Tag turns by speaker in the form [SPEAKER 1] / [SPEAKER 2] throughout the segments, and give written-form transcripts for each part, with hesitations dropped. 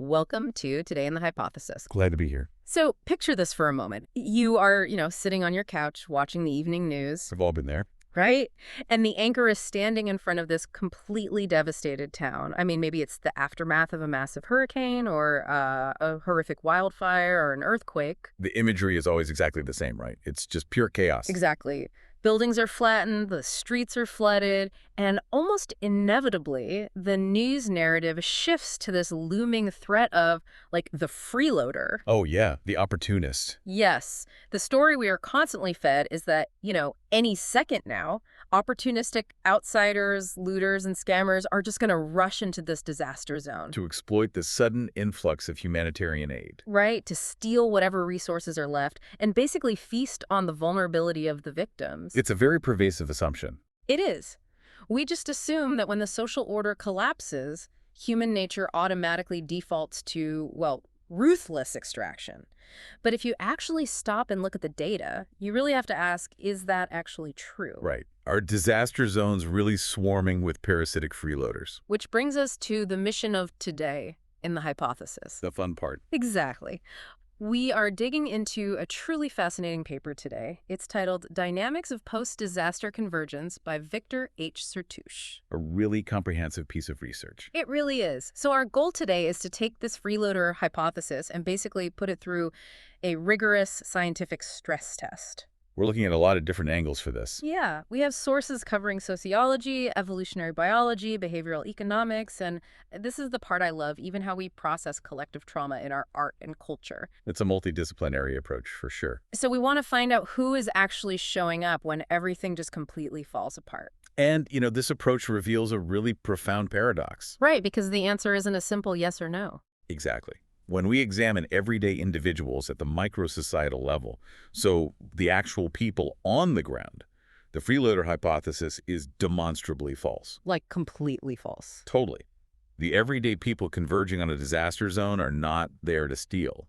[SPEAKER 1] Welcome to Today in the Hypothesis.
[SPEAKER 2] Glad to be here.
[SPEAKER 1] So picture this for a moment. You are, sitting on your couch watching the evening news,
[SPEAKER 2] We've all been there.
[SPEAKER 1] right? And the anchor is standing in front of this completely devastated town. I mean, maybe it's the aftermath of a massive hurricane or a horrific wildfire or an earthquake.
[SPEAKER 2] The imagery is always exactly the same, right? It's just pure chaos.
[SPEAKER 1] Exactly. Buildings are flattened, the streets are flooded, and almost inevitably, the news narrative shifts to this looming threat of, the freeloader.
[SPEAKER 2] Oh, yeah, the opportunist.
[SPEAKER 1] Yes. The story we are constantly fed is that, any second now, opportunistic outsiders, looters, and scammers are just going to rush into this disaster zone.
[SPEAKER 2] To exploit the sudden influx of humanitarian aid.
[SPEAKER 1] Right? To steal whatever resources are left and basically feast on the vulnerability of the victims.
[SPEAKER 2] It's a very pervasive assumption.
[SPEAKER 1] It is. We just assume that when the social order collapses, human nature automatically defaults to, ruthless extraction. But if you actually stop and look at the data, you really have to ask, is that actually true?
[SPEAKER 2] Right. Are disaster zones really swarming with parasitic freeloaders?
[SPEAKER 1] Which brings us to the mission of today in the hypothesis.
[SPEAKER 2] The fun part.
[SPEAKER 1] Exactly. We are digging into a truly fascinating paper today. It's titled Dynamics of Post-Disaster Convergence by Victor H. Sertouche.
[SPEAKER 2] A really comprehensive piece of research.
[SPEAKER 1] It really is. So our goal today is to take this freeloader hypothesis and basically put it through a rigorous scientific stress test.
[SPEAKER 2] We're looking at a lot of different angles for this.
[SPEAKER 1] Yeah, we have sources covering sociology, evolutionary biology, behavioral economics, and this is the part I love, even how we process collective trauma in our art and culture.
[SPEAKER 2] It's a multidisciplinary approach for sure.
[SPEAKER 1] So we want to find out who is actually showing up when everything just completely falls apart.
[SPEAKER 2] And, this approach reveals a really profound paradox.
[SPEAKER 1] Right, because the answer isn't a simple yes or no.
[SPEAKER 2] Exactly. When we examine everyday individuals at the micro-societal level, so the actual people on the ground, the freeloader hypothesis is demonstrably false.
[SPEAKER 1] Like completely false.
[SPEAKER 2] Totally. The everyday people converging on a disaster zone are not there to steal.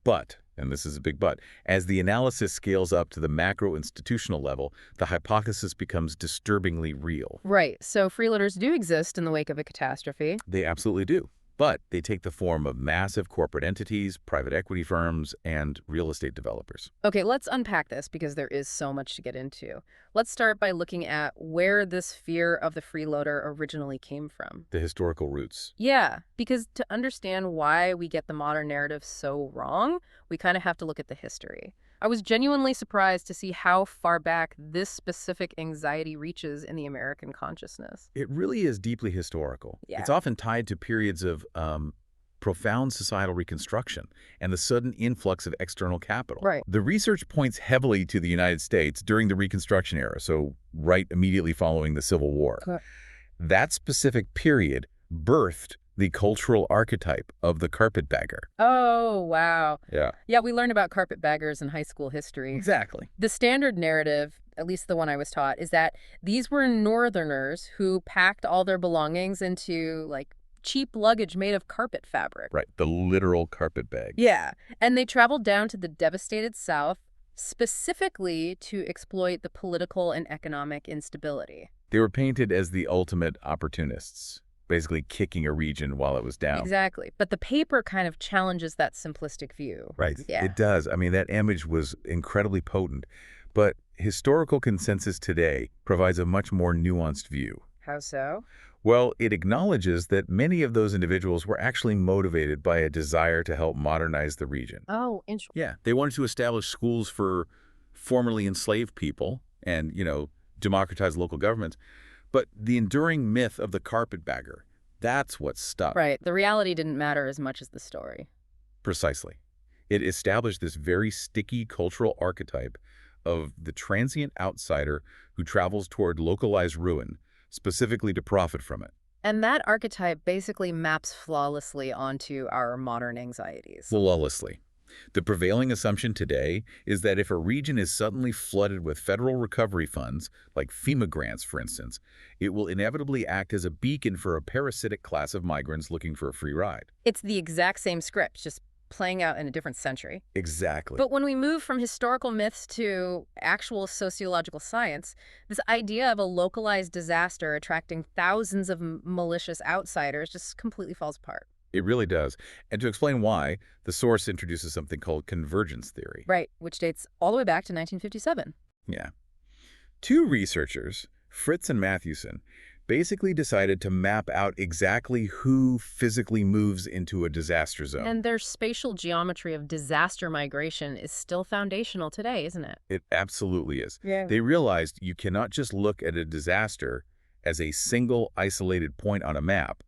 [SPEAKER 2] But, and this is a big but, as the analysis scales up to the macro-institutional level, the hypothesis becomes disturbingly real.
[SPEAKER 1] Right, so freeloaders do exist in the wake of a catastrophe.
[SPEAKER 2] They absolutely do. But they take the form of massive corporate entities, private equity firms, and real estate developers.
[SPEAKER 1] Okay, let's unpack this because there is so much to get into. Let's start by looking at where this fear of the freeloader originally came from.
[SPEAKER 2] The historical roots.
[SPEAKER 1] Yeah, because to understand why we get the modern narrative so wrong, we kind of have to look at the history. I was genuinely surprised to see how far back this specific anxiety reaches in the American consciousness.
[SPEAKER 2] It really is deeply historical.
[SPEAKER 1] Yeah.
[SPEAKER 2] It's often tied to periods of profound societal reconstruction and the sudden influx of external capital.
[SPEAKER 1] Right.
[SPEAKER 2] The research points heavily to the United States during the Reconstruction era, so right immediately following the Civil War.
[SPEAKER 1] Correct.
[SPEAKER 2] That specific period birthed the cultural archetype of the carpetbagger.
[SPEAKER 1] Oh, wow.
[SPEAKER 2] Yeah.
[SPEAKER 1] Yeah, we learned about carpetbaggers in high school history.
[SPEAKER 2] Exactly.
[SPEAKER 1] The standard narrative, at least the one I was taught, is that these were Northerners who packed all their belongings into, cheap luggage made of carpet fabric.
[SPEAKER 2] Right. The literal carpetbag.
[SPEAKER 1] Yeah. And they traveled down to the devastated South specifically to exploit the political and economic instability.
[SPEAKER 2] They were painted as the ultimate opportunists, basically kicking a region while it was down.
[SPEAKER 1] Exactly. But the paper kind of challenges that simplistic view.
[SPEAKER 2] Right.
[SPEAKER 1] Yeah.
[SPEAKER 2] It does. I mean, that image was incredibly potent. But historical consensus today provides a much more nuanced view.
[SPEAKER 1] How so?
[SPEAKER 2] Well, it acknowledges that many of those individuals were actually motivated by a desire to help modernize the region.
[SPEAKER 1] Oh, interesting.
[SPEAKER 2] Yeah. They wanted to establish schools for formerly enslaved people and, democratize local governments. But the enduring myth of the carpetbagger, that's what stuck.
[SPEAKER 1] Right. The reality didn't matter as much as the story.
[SPEAKER 2] Precisely. It established this very sticky cultural archetype of the transient outsider who travels toward localized ruin, specifically to profit from it.
[SPEAKER 1] And that archetype basically maps flawlessly onto our modern anxieties.
[SPEAKER 2] Flawlessly. The prevailing assumption today is that if a region is suddenly flooded with federal recovery funds, like FEMA grants, for instance, it will inevitably act as a beacon for a parasitic class of migrants looking for a free ride.
[SPEAKER 1] It's the exact same script, just playing out in a different century.
[SPEAKER 2] Exactly.
[SPEAKER 1] But when we move from historical myths to actual sociological science, this idea of a localized disaster attracting thousands of malicious outsiders just completely falls apart.
[SPEAKER 2] It really does. And to explain why, the source introduces something called convergence theory.
[SPEAKER 1] Right, which dates all the way back to 1957.
[SPEAKER 2] Yeah. Two researchers, Fritz and Matthewson, basically decided to map out exactly who physically moves into a disaster zone.
[SPEAKER 1] And their spatial geometry of disaster migration is still foundational today, isn't it?
[SPEAKER 2] It absolutely is.
[SPEAKER 1] Yeah.
[SPEAKER 2] They realized you cannot just look at a disaster as a single isolated point on a map.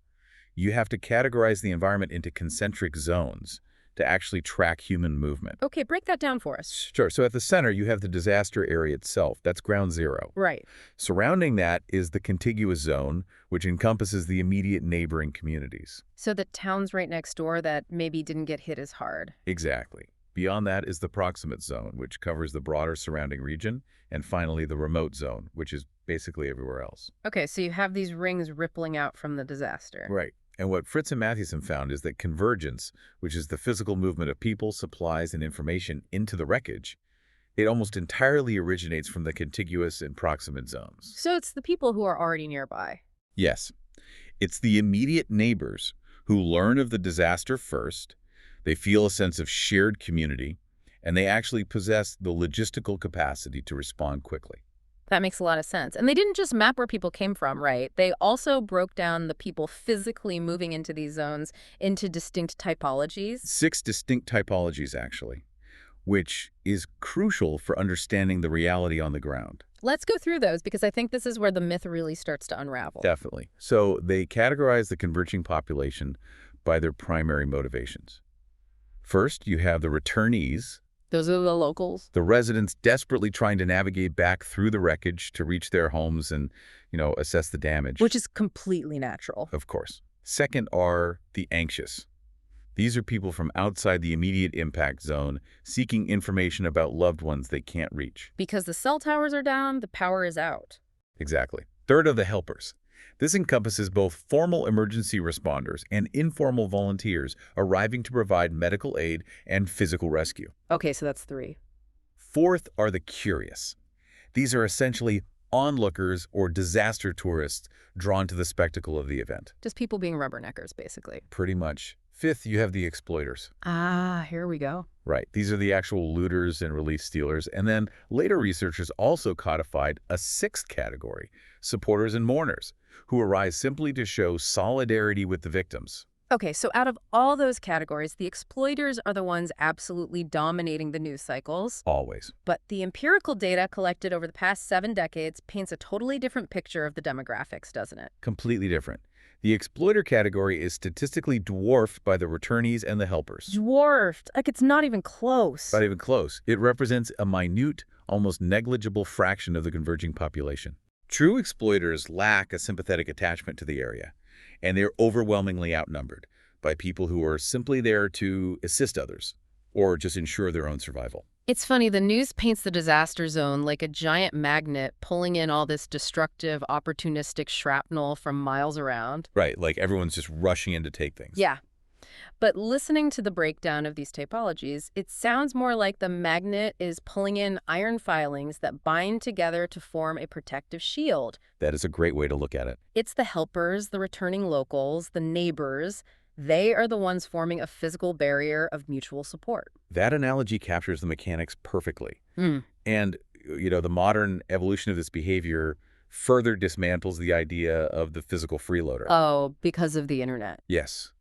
[SPEAKER 2] You have to categorize the environment into concentric zones to actually track human movement.
[SPEAKER 1] Okay, break that down for us.
[SPEAKER 2] Sure. So at the center, you have the disaster area itself. That's ground zero.
[SPEAKER 1] Right.
[SPEAKER 2] Surrounding that is the contiguous zone, which encompasses the immediate neighboring communities.
[SPEAKER 1] So the towns right next door that maybe didn't get hit as hard.
[SPEAKER 2] Exactly. Beyond that is the proximate zone, which covers the broader surrounding region, and finally the remote zone, which is basically everywhere else.
[SPEAKER 1] Okay, so you have these rings rippling out from the disaster.
[SPEAKER 2] Right. And what Fritz and Matthewson found is that convergence, which is the physical movement of people, supplies, and information into the wreckage, it almost entirely originates from the contiguous and proximate zones.
[SPEAKER 1] So it's the people who are already nearby.
[SPEAKER 2] Yes. It's the immediate neighbors who learn of the disaster first, they feel a sense of shared community, and they actually possess the logistical capacity to respond quickly.
[SPEAKER 1] That makes a lot of sense. And they didn't just map where people came from, right? They also broke down the people physically moving into these zones into distinct typologies.
[SPEAKER 2] 6 distinct typologies, actually, which is crucial for understanding the reality on the ground.
[SPEAKER 1] Let's go through those because I think this is where the myth really starts to unravel.
[SPEAKER 2] Definitely. So they categorize the converging population by their primary motivations. First, you have the returnees,
[SPEAKER 1] Those are the locals.
[SPEAKER 2] the residents desperately trying to navigate back through the wreckage to reach their homes and, assess the damage.
[SPEAKER 1] Which is completely natural.
[SPEAKER 2] Of course. Second are the anxious. These are people from outside the immediate impact zone seeking information about loved ones they can't reach.
[SPEAKER 1] Because the cell towers are down, the power is out.
[SPEAKER 2] Exactly. Third are the helpers. This encompasses both formal emergency responders and informal volunteers arriving to provide medical aid and physical rescue.
[SPEAKER 1] Okay, so that's 3.
[SPEAKER 2] Fourth are the curious. These are essentially onlookers or disaster tourists drawn to the spectacle of the event.
[SPEAKER 1] Just people being rubberneckers, basically.
[SPEAKER 2] Pretty much. Fifth, you have the exploiters.
[SPEAKER 1] Ah, here we go.
[SPEAKER 2] Right. These are the actual looters and relief stealers. And then later researchers also codified a 6th category, supporters and mourners, who arise simply to show solidarity with the victims.
[SPEAKER 1] Okay, so out of all those categories, the exploiters are the ones absolutely dominating the news cycles.
[SPEAKER 2] Always.
[SPEAKER 1] But the empirical data collected over the past 7 decades paints a totally different picture of the demographics, doesn't it?
[SPEAKER 2] Completely different. The exploiter category is statistically dwarfed by the returnees and the helpers.
[SPEAKER 1] Dwarfed. Like it's not even close.
[SPEAKER 2] Not even close. It represents a minute, almost negligible fraction of the converging population. True exploiters lack a sympathetic attachment to the area, and they're overwhelmingly outnumbered by people who are simply there to assist others or just ensure their own survival.
[SPEAKER 1] It's funny, the news paints the disaster zone like a giant magnet pulling in all this destructive, opportunistic shrapnel from miles around.
[SPEAKER 2] Right, like everyone's just rushing in to take things.
[SPEAKER 1] Yeah. But listening to the breakdown of these typologies, it sounds more like the magnet is pulling in iron filings that bind together to form a protective shield.
[SPEAKER 2] That is a great way to look at it.
[SPEAKER 1] It's the helpers, the returning locals, the neighbors. They are the ones forming a physical barrier of mutual support.
[SPEAKER 2] That analogy captures the mechanics perfectly. And, the modern evolution of this behavior further dismantles the idea of the physical freeloader.
[SPEAKER 1] Oh, because of the internet.
[SPEAKER 2] Yes.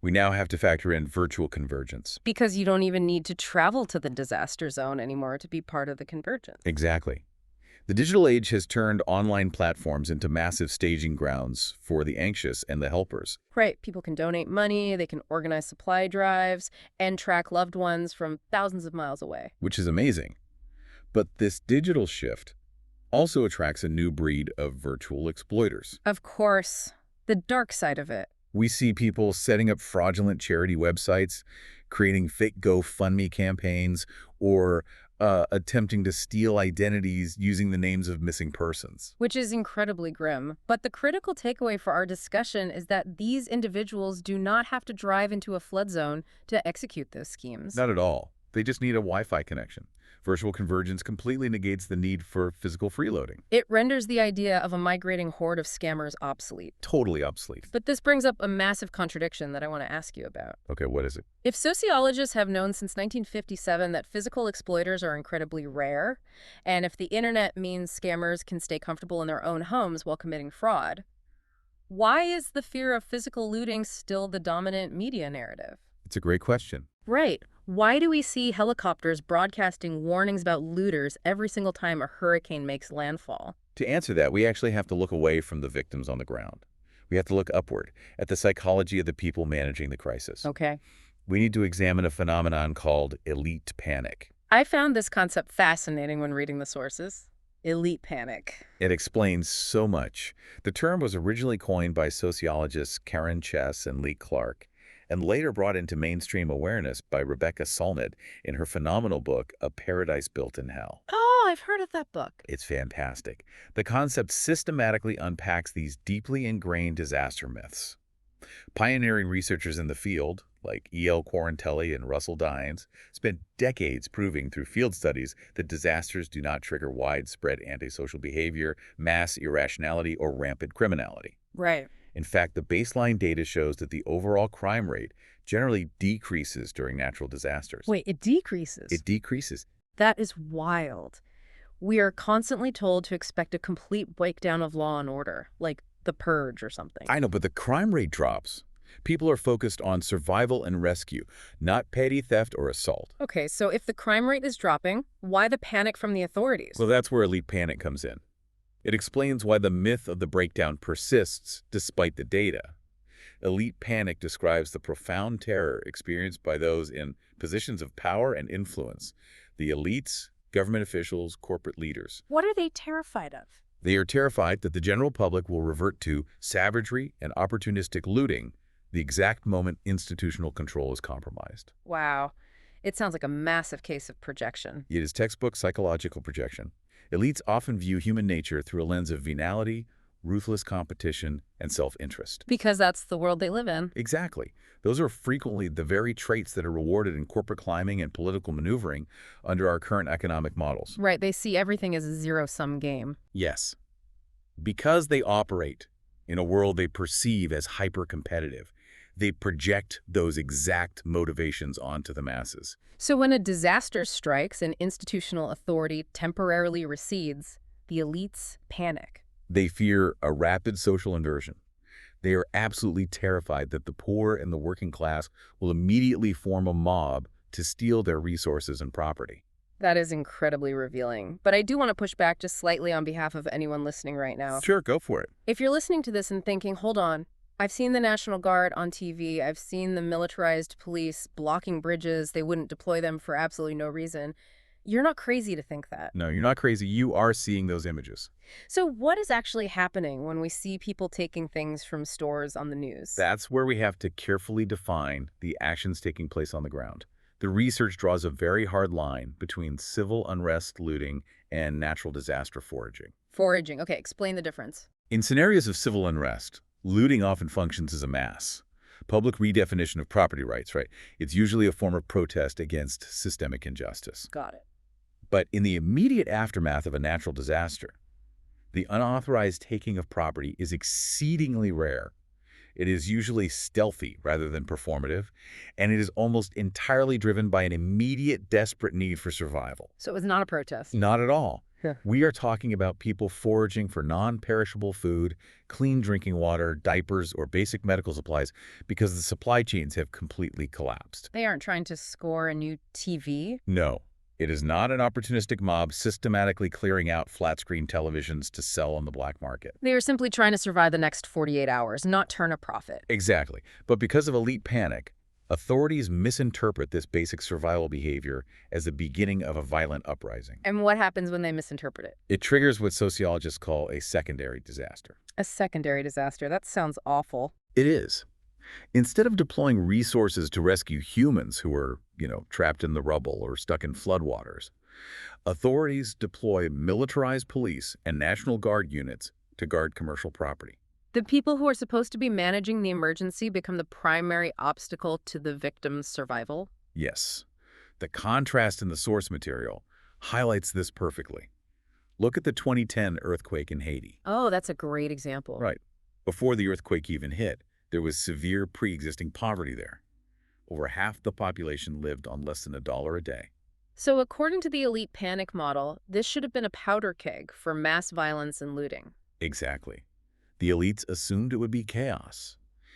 [SPEAKER 2] We now have to factor in virtual convergence.
[SPEAKER 1] Because you don't even need to travel to the disaster zone anymore to be part of the convergence.
[SPEAKER 2] Exactly. The digital age has turned online platforms into massive staging grounds for the anxious and the helpers.
[SPEAKER 1] Right. People can donate money, they can organize supply drives, and track loved ones from thousands of miles away.
[SPEAKER 2] Which is amazing. But this digital shift also attracts a new breed of virtual exploiters.
[SPEAKER 1] Of course. The dark side of it.
[SPEAKER 2] We see people setting up fraudulent charity websites, creating fake GoFundMe campaigns, or attempting to steal identities using the names of missing persons.
[SPEAKER 1] Which is incredibly grim. But the critical takeaway for our discussion is that these individuals do not have to drive into a flood zone to execute those schemes.
[SPEAKER 2] Not at all. They just need a Wi-Fi connection. Virtual convergence completely negates the need for physical freeloading.
[SPEAKER 1] It renders the idea of a migrating horde of scammers obsolete.
[SPEAKER 2] Totally obsolete.
[SPEAKER 1] But this brings up a massive contradiction that I want to ask you about.
[SPEAKER 2] Okay, what is it?
[SPEAKER 1] If sociologists have known since 1957 that physical exploiters are incredibly rare, and if the internet means scammers can stay comfortable in their own homes while committing fraud, why is the fear of physical looting still the dominant media narrative?
[SPEAKER 2] It's a great question.
[SPEAKER 1] Right. Why do we see helicopters broadcasting warnings about looters every single time a hurricane makes landfall?
[SPEAKER 2] To answer that, we actually have to look away from the victims on the ground. We have to look upward at the psychology of the people managing the crisis.
[SPEAKER 1] Okay.
[SPEAKER 2] We need to examine a phenomenon called elite panic.
[SPEAKER 1] I found this concept fascinating when reading the sources. Elite panic.
[SPEAKER 2] It explains so much. The term was originally coined by sociologists Karen Chess and Lee Clark, and later brought into mainstream awareness by Rebecca Solnit in her phenomenal book, A Paradise Built in Hell.
[SPEAKER 1] Oh, I've heard of that book.
[SPEAKER 2] It's fantastic. The concept systematically unpacks these deeply ingrained disaster myths. Pioneering researchers in the field, like E.L. Quarantelli and Russell Dines, spent decades proving through field studies that disasters do not trigger widespread antisocial behavior, mass irrationality, or rampant criminality.
[SPEAKER 1] Right.
[SPEAKER 2] In fact, the baseline data shows that the overall crime rate generally decreases during natural disasters.
[SPEAKER 1] Wait, it decreases?
[SPEAKER 2] It decreases.
[SPEAKER 1] That is wild. We are constantly told to expect a complete breakdown of law and order, like the purge or something.
[SPEAKER 2] I know, but the crime rate drops. People are focused on survival and rescue, not petty theft or assault.
[SPEAKER 1] Okay, so if the crime rate is dropping, why the panic from the authorities?
[SPEAKER 2] Well, that's where elite panic comes in. It explains why the myth of the breakdown persists despite the data. Elite panic describes the profound terror experienced by those in positions of power and influence, the elites, government officials, corporate leaders.
[SPEAKER 1] What are they terrified of?
[SPEAKER 2] They are terrified that the general public will revert to savagery and opportunistic looting the exact moment institutional control is compromised.
[SPEAKER 1] Wow. It sounds like a massive case of projection.
[SPEAKER 2] It is textbook psychological projection. Elites often view human nature through a lens of venality, ruthless competition, and self-interest.
[SPEAKER 1] Because that's the world they live in.
[SPEAKER 2] Exactly. Those are frequently the very traits that are rewarded in corporate climbing and political maneuvering under our current economic models.
[SPEAKER 1] Right, they see everything as a zero-sum game.
[SPEAKER 2] Yes. Because they operate in a world they perceive as hyper-competitive, they project those exact motivations onto the masses.
[SPEAKER 1] So when a disaster strikes and institutional authority temporarily recedes, the elites panic.
[SPEAKER 2] They fear a rapid social inversion. They are absolutely terrified that the poor and the working class will immediately form a mob to steal their resources and property.
[SPEAKER 1] That is incredibly revealing. But I do want to push back just slightly on behalf of anyone listening right now.
[SPEAKER 2] Sure, go for it.
[SPEAKER 1] If you're listening to this and thinking, hold on, I've seen the National Guard on TV, I've seen the militarized police blocking bridges, they wouldn't deploy them for absolutely no reason. You're not crazy to think that.
[SPEAKER 2] No, you're not crazy. You are seeing those images.
[SPEAKER 1] So what is actually happening when we see people taking things from stores on the news?
[SPEAKER 2] That's where we have to carefully define the actions taking place on the ground. The research draws a very hard line between civil unrest looting and natural disaster foraging.
[SPEAKER 1] Foraging. Okay, explain the difference.
[SPEAKER 2] In scenarios of civil unrest, looting often functions as a mass. Public redefinition of property rights, right? It's usually a form of protest against systemic injustice.
[SPEAKER 1] Got it.
[SPEAKER 2] But in the immediate aftermath of a natural disaster, the unauthorized taking of property is exceedingly rare. It is usually stealthy rather than performative, and it is almost entirely driven by an immediate, desperate need for survival.
[SPEAKER 1] So it's not a protest?
[SPEAKER 2] Not at all.
[SPEAKER 1] Yeah.
[SPEAKER 2] We are talking about people foraging for non-perishable food, clean drinking water, diapers, or basic medical supplies because the supply chains have completely collapsed.
[SPEAKER 1] They aren't trying to score a new TV?
[SPEAKER 2] No. It is not an opportunistic mob systematically clearing out flat-screen televisions to sell on the black market.
[SPEAKER 1] They are simply trying to survive the next 48 hours, not turn a profit.
[SPEAKER 2] Exactly. But because of elite panic, authorities misinterpret this basic survival behavior as the beginning of a violent uprising.
[SPEAKER 1] And what happens when they misinterpret it?
[SPEAKER 2] It triggers what sociologists call a secondary disaster.
[SPEAKER 1] A secondary disaster. That sounds awful.
[SPEAKER 2] It is. Instead of deploying resources to rescue humans who are, trapped in the rubble or stuck in floodwaters, authorities deploy militarized police and National Guard units to guard commercial property.
[SPEAKER 1] The people who are supposed to be managing the emergency become the primary obstacle to the victim's survival?
[SPEAKER 2] Yes. The contrast in the source material, highlights this perfectly. Look at the 2010 earthquake in Haiti.
[SPEAKER 1] Oh, that's a great example.
[SPEAKER 2] Right. Before the earthquake even hit, there was severe pre-existing poverty there. Over half the population lived on less than $1 a day.
[SPEAKER 1] So according to the elite panic model, this should have been a powder keg for mass violence and looting.
[SPEAKER 2] Exactly. The elites assumed it would be chaos.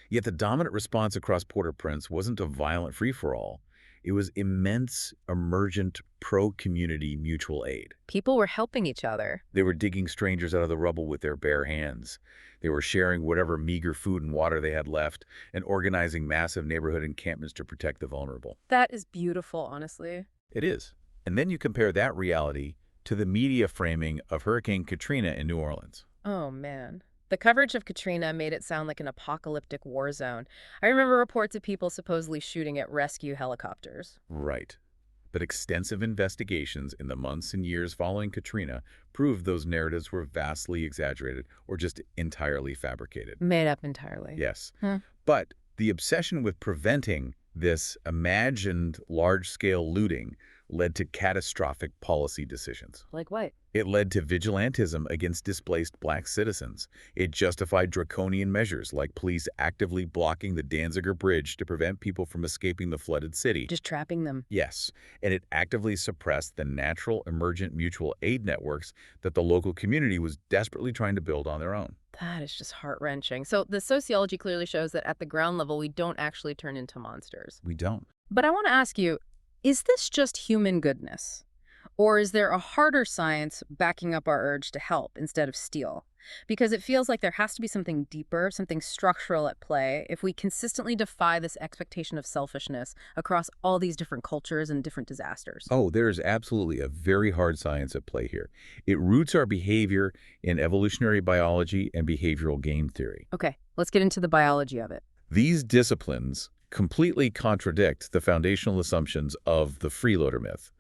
[SPEAKER 2] Yet the dominant response across Port-au-Prince wasn't a violent free-for-all. It was immense, emergent, pro-community mutual aid.
[SPEAKER 1] People were helping each other.
[SPEAKER 2] They were digging strangers out of the rubble with their bare hands. They were sharing whatever meager food and water they had left and organizing massive neighborhood encampments to protect the vulnerable.
[SPEAKER 1] That is beautiful, honestly.
[SPEAKER 2] It is. And then you compare that reality to the media framing of Hurricane Katrina in New Orleans.
[SPEAKER 1] Oh, man. The coverage of Katrina made it sound like an apocalyptic war zone. I remember reports of people supposedly shooting at rescue helicopters.
[SPEAKER 2] Right. But extensive investigations in the months and years following Katrina proved those narratives were vastly exaggerated or just entirely fabricated.
[SPEAKER 1] Made up entirely.
[SPEAKER 2] Yes.
[SPEAKER 1] Huh.
[SPEAKER 2] But the obsession with preventing this imagined large-scale looting led to catastrophic policy decisions.
[SPEAKER 1] Like what?
[SPEAKER 2] It led to vigilantism against displaced black citizens. It justified draconian measures like police actively blocking the Danziger Bridge to prevent people from escaping the flooded city.
[SPEAKER 1] Just trapping them.
[SPEAKER 2] Yes, and it actively suppressed the natural emergent mutual aid networks that the local community was desperately trying to build on their own.
[SPEAKER 1] That is just heart-wrenching. So the sociology clearly shows that at the ground level, we don't actually turn into monsters.
[SPEAKER 2] We don't.
[SPEAKER 1] But I want to ask you, is this just human goodness? Or is there a harder science backing up our urge to help instead of steal? Because it feels like there has to be something deeper, something structural at play if we consistently defy this expectation of selfishness across all these different cultures and different disasters.
[SPEAKER 2] Oh, there's absolutely a very hard science at play here. It roots our behavior in evolutionary biology and behavioral game theory.
[SPEAKER 1] Okay, let's get into the biology of it.
[SPEAKER 2] These disciplines completely contradict the foundational assumptions of the freeloader myth.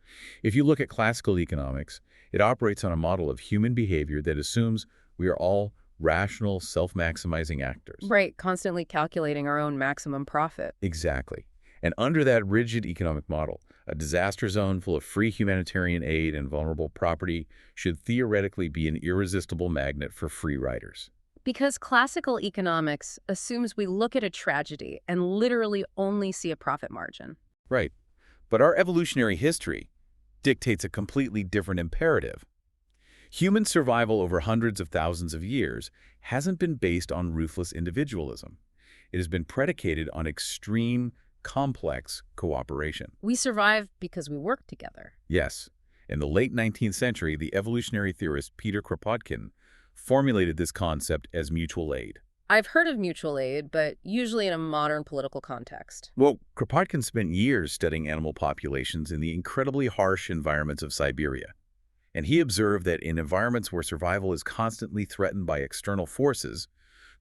[SPEAKER 2] If you look at classical economics, it operates on a model of human behavior that assumes we are all rational, self-maximizing actors.
[SPEAKER 1] Right, constantly calculating our own maximum profit.
[SPEAKER 2] Exactly. And under that rigid economic model, a disaster zone full of free humanitarian aid and vulnerable property should theoretically be an irresistible magnet for free riders.
[SPEAKER 1] Because classical economics assumes we look at a tragedy and literally only see a profit margin.
[SPEAKER 2] Right. But our evolutionary history dictates a completely different imperative. Human survival over hundreds of thousands of years hasn't been based on ruthless individualism. It has been predicated on extreme, complex cooperation.
[SPEAKER 1] We survive because we work together.
[SPEAKER 2] Yes. In the late 19th century, the evolutionary theorist Peter Kropotkin formulated this concept as mutual aid.
[SPEAKER 1] I've heard of mutual aid, but usually in a modern political context.
[SPEAKER 2] Well, Kropotkin spent years studying animal populations in the incredibly harsh environments of Siberia. And he observed that in environments where survival is constantly threatened by external forces,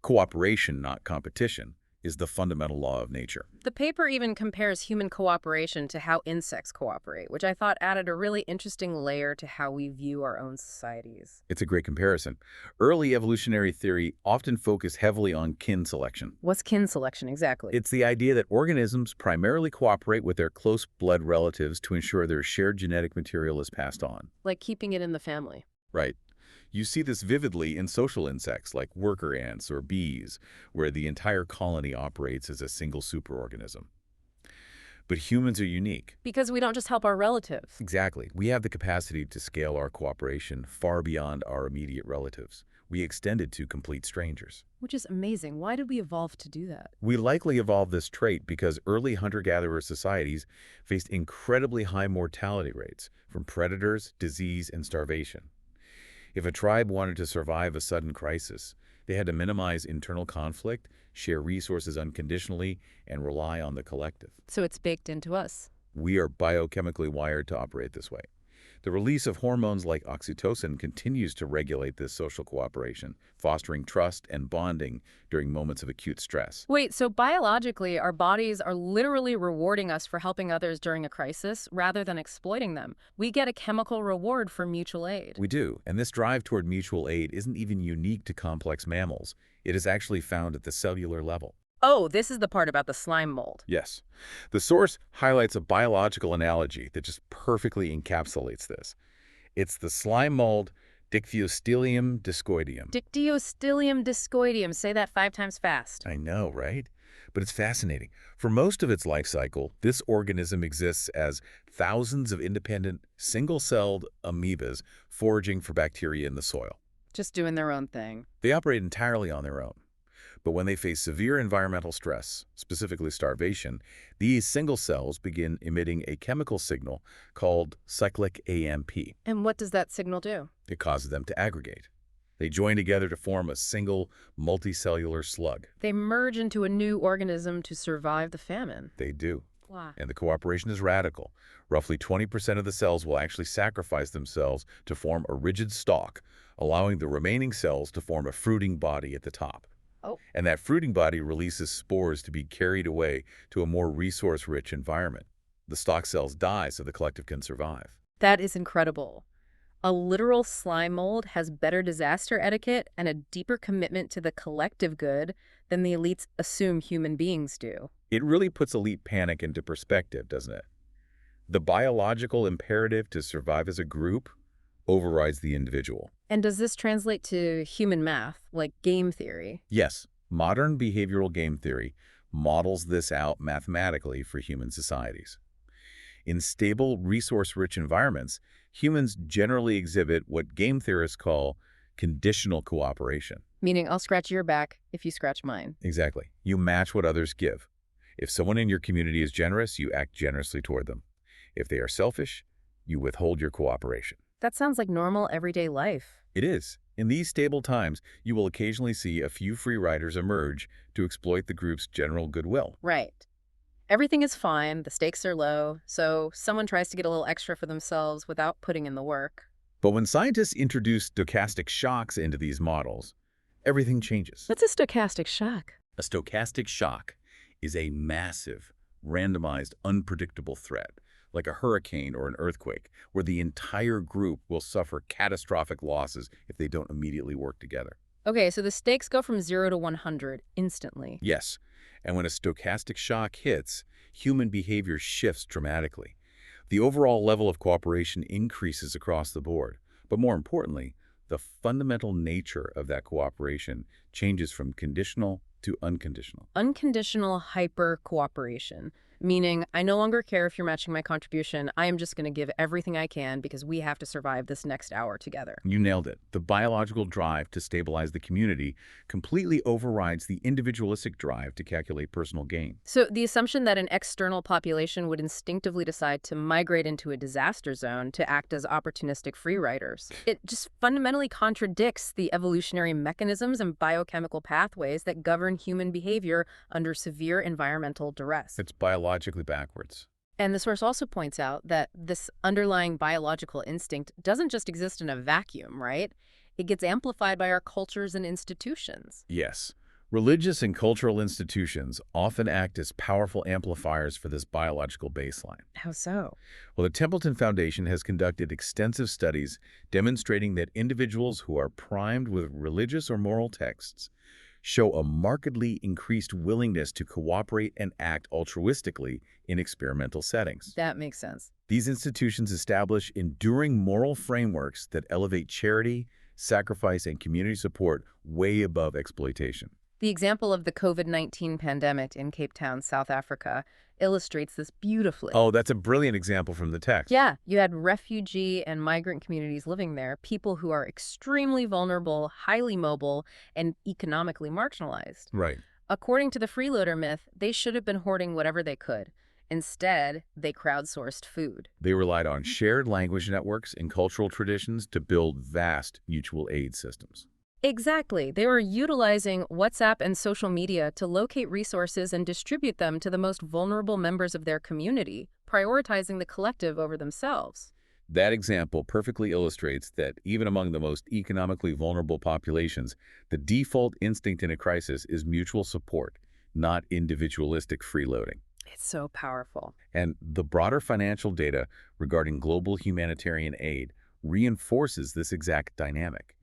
[SPEAKER 2] cooperation, not competition, is the fundamental law of nature.
[SPEAKER 1] The paper even compares human cooperation to how insects cooperate, which I thought added a really interesting layer to how we view our own societies.
[SPEAKER 2] It's a great comparison. Early evolutionary theory often focused heavily on kin selection.
[SPEAKER 1] What's kin selection exactly?
[SPEAKER 2] It's the idea that organisms primarily cooperate with their close blood relatives to ensure their shared genetic material is passed on.
[SPEAKER 1] Like keeping it in the family.
[SPEAKER 2] Right. You see this vividly in social insects like worker ants or bees, where the entire colony operates as a single superorganism. But humans are unique.
[SPEAKER 1] Because we don't just help our relatives.
[SPEAKER 2] Exactly. We have the capacity to scale our cooperation far beyond our immediate relatives. We extend it to complete strangers.
[SPEAKER 1] Which is amazing. Why did we evolve to do that?
[SPEAKER 2] We likely evolved this trait because early hunter-gatherer societies faced incredibly high mortality rates from predators, disease, and starvation. If a tribe wanted to survive a sudden crisis, they had to minimize internal conflict, share resources unconditionally, and rely on the collective.
[SPEAKER 1] So it's baked into us.
[SPEAKER 2] We are biochemically wired to operate this way. The release of hormones like oxytocin continues to regulate this social cooperation, fostering trust and bonding during moments of acute stress.
[SPEAKER 1] Wait, so biologically, our bodies are literally rewarding us for helping others during a crisis rather than exploiting them. We get a chemical reward for mutual aid.
[SPEAKER 2] We do, and this drive toward mutual aid isn't even unique to complex mammals. It is actually found at the cellular level.
[SPEAKER 1] Oh, this is the part about the slime mold.
[SPEAKER 2] Yes. The source highlights a biological analogy that just perfectly encapsulates this. It's the slime mold Dictyostelium discoideum.
[SPEAKER 1] Dictyostelium discoideum. Say that 5 times fast.
[SPEAKER 2] I know, right? But it's fascinating. For most of its life cycle, this organism exists as thousands of independent, single-celled amoebas foraging for bacteria in the soil.
[SPEAKER 1] Just doing their own thing.
[SPEAKER 2] They operate entirely on their own. But when they face severe environmental stress, specifically starvation, these single cells begin emitting a chemical signal called cyclic AMP.
[SPEAKER 1] And what does that signal do?
[SPEAKER 2] It causes them to aggregate. They join together to form a single multicellular slug.
[SPEAKER 1] They merge into a new organism to survive the famine.
[SPEAKER 2] They do.
[SPEAKER 1] Wow.
[SPEAKER 2] And the cooperation is radical. Roughly 20% of the cells will actually sacrifice themselves to form a rigid stalk, allowing the remaining cells to form a fruiting body at the top.
[SPEAKER 1] Oh.
[SPEAKER 2] And that fruiting body releases spores to be carried away to a more resource-rich environment. The stalk cells die so the collective can survive.
[SPEAKER 1] That is incredible. A literal slime mold has better disaster etiquette and a deeper commitment to the collective good than the elites assume human beings do.
[SPEAKER 2] It really puts elite panic into perspective, doesn't it? The biological imperative to survive as a group overrides the individual.
[SPEAKER 1] And does this translate to human math, like game theory?
[SPEAKER 2] Yes, modern behavioral game theory models this out mathematically for human societies. In stable, resource-rich environments, humans generally exhibit what game theorists call conditional cooperation.
[SPEAKER 1] Meaning I'll scratch your back if you scratch mine.
[SPEAKER 2] Exactly. You match what others give. If someone in your community is generous, you act generously toward them. If they are selfish, you withhold your cooperation.
[SPEAKER 1] That sounds like normal everyday life.
[SPEAKER 2] It is. In these stable times, you will occasionally see a few free riders emerge to exploit the group's general goodwill.
[SPEAKER 1] Right. Everything is fine, the stakes are low, so someone tries to get a little extra for themselves without putting in the work.
[SPEAKER 2] But when scientists introduce stochastic shocks into these models, everything changes.
[SPEAKER 1] What's a stochastic shock?
[SPEAKER 2] A stochastic shock is a massive, randomized, unpredictable threat, like a hurricane or an earthquake, where the entire group will suffer catastrophic losses if they don't immediately work together.
[SPEAKER 1] Okay, so the stakes go from 0 to 100 instantly.
[SPEAKER 2] Yes, and when a stochastic shock hits, human behavior shifts dramatically. The overall level of cooperation increases across the board, but more importantly, the fundamental nature of that cooperation changes from conditional to unconditional.
[SPEAKER 1] Unconditional hyper-cooperation, meaning I no longer care if you're matching my contribution. I am just going to give everything I can because we have to survive this next hour together.
[SPEAKER 2] You nailed it. The biological drive to stabilize the community completely overrides the individualistic drive to calculate personal gain.
[SPEAKER 1] So the assumption that an external population would instinctively decide to migrate into a disaster zone to act as opportunistic free riders, it just fundamentally contradicts the evolutionary mechanisms and biochemical pathways that govern human behavior under severe environmental duress.
[SPEAKER 2] It's biologically backwards.
[SPEAKER 1] And the source also points out that this underlying biological instinct doesn't just exist in a vacuum, right? It gets amplified by our cultures and institutions.
[SPEAKER 2] Yes. Religious and cultural institutions often act as powerful amplifiers for this biological baseline.
[SPEAKER 1] How so?
[SPEAKER 2] Well, the Templeton Foundation has conducted extensive studies demonstrating that individuals who are primed with religious or moral texts show a markedly increased willingness to cooperate and act altruistically in experimental settings.
[SPEAKER 1] That makes sense.
[SPEAKER 2] These institutions establish enduring moral frameworks that elevate charity, sacrifice, and community support way above exploitation.
[SPEAKER 1] The example of the COVID-19 pandemic in Cape Town, South Africa, illustrates this beautifully.
[SPEAKER 2] Oh, that's a brilliant example from the text.
[SPEAKER 1] Yeah, you had refugee and migrant communities living there, people who are extremely vulnerable, highly mobile, and economically marginalized.
[SPEAKER 2] Right.
[SPEAKER 1] According to the freeloader myth, they should have been hoarding whatever they could. Instead, they crowdsourced food.
[SPEAKER 2] They relied on shared language networks and cultural traditions to build vast mutual aid systems.
[SPEAKER 1] Exactly. They were utilizing WhatsApp and social media to locate resources and distribute them to the most vulnerable members of their community, prioritizing the collective over themselves.
[SPEAKER 2] That example perfectly illustrates that even among the most economically vulnerable populations, the default instinct in a crisis is mutual support, not individualistic freeloading.
[SPEAKER 1] It's so powerful.
[SPEAKER 2] And the broader financial data regarding global humanitarian aid reinforces this exact dynamic.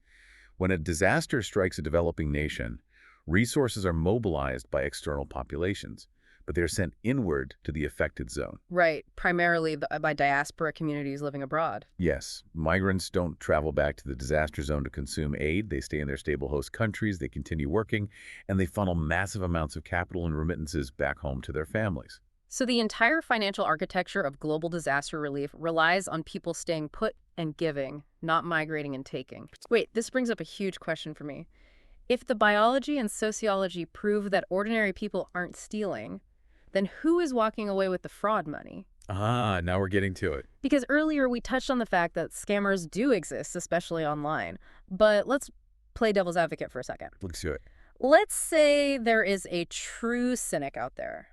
[SPEAKER 2] When a disaster strikes a developing nation, resources are mobilized by external populations, but they're sent inward to the affected zone.
[SPEAKER 1] Right, primarily by diaspora communities living abroad.
[SPEAKER 2] Yes, migrants don't travel back to the disaster zone to consume aid. They stay in their stable host countries, they continue working, and they funnel massive amounts of capital and remittances back home to their families.
[SPEAKER 1] So the entire financial architecture of global disaster relief relies on people staying put and giving, not migrating and taking. Wait, this brings up a huge question for me. If the biology and sociology prove that ordinary people aren't stealing, then who is walking away with the fraud money?
[SPEAKER 2] Ah, now we're getting to it.
[SPEAKER 1] Because earlier we touched on the fact that scammers do exist, especially online. But let's play devil's advocate for a second.
[SPEAKER 2] Let's do it.
[SPEAKER 1] Let's say there is a true cynic out there.